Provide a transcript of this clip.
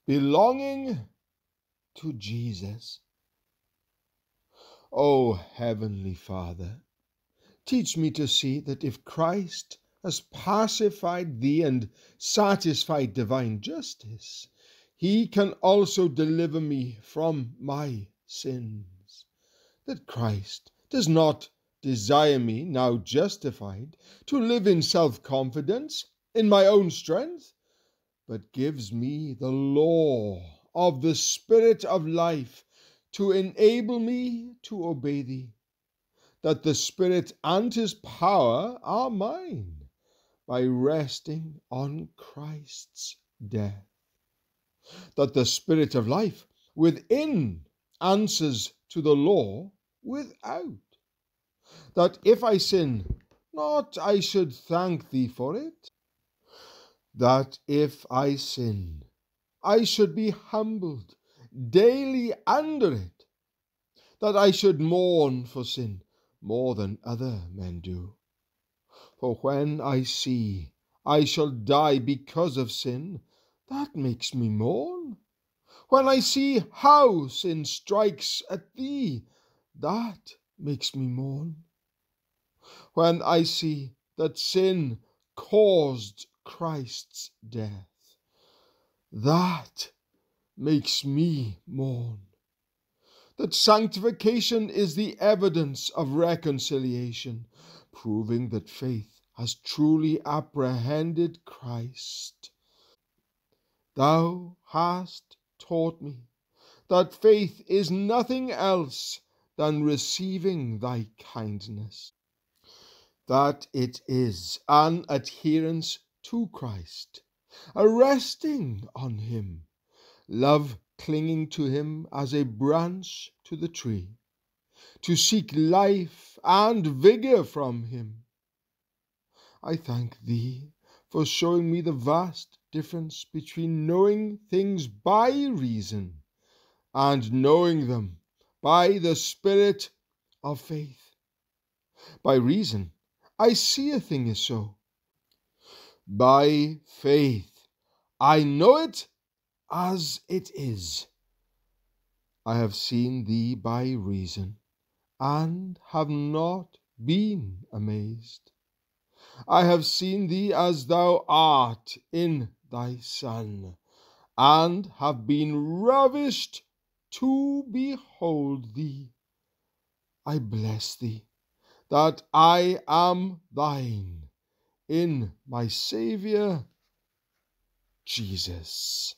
belonging to Jesus. O Heavenly Father, teach me to see that if Christ has pacified thee and satisfied divine justice, he can also deliver me from my sins. That Christ does not desire me, now justified, to live in self-confidence, in my own strength, but gives me the law of the Spirit of life to enable me to obey thee, that the Spirit and his power are mine by resting on Christ's death, that the Spirit of life within answers to the law without, that if I sin not, I should thank thee for it, that if I sin, I should be humbled daily under it, that I should mourn for sin more than other men do. For when I see I shall die because of sin, that makes me mourn. When I see how sin strikes at thee, that makes me mourn. When I see that sin caused Christ's death, that makes me mourn. That sanctification is the evidence of reconciliation, proving that faith has truly apprehended Christ. Thou hast taught me that faith is nothing else than receiving thy kindness, that it is an adherence to Christ, a resting on him, love clinging to him as a branch to the tree, to seek life and vigor from him. I thank thee for showing me the vast difference between knowing things by reason and knowing them by the Spirit of faith. By reason, I see a thing is so. By faith, I know it as it is. I have seen thee by reason, and have not been amazed. I have seen thee as thou art in thy Son, and have been ravished to behold thee. I bless thee, that I am thine in my Saviour Jesus.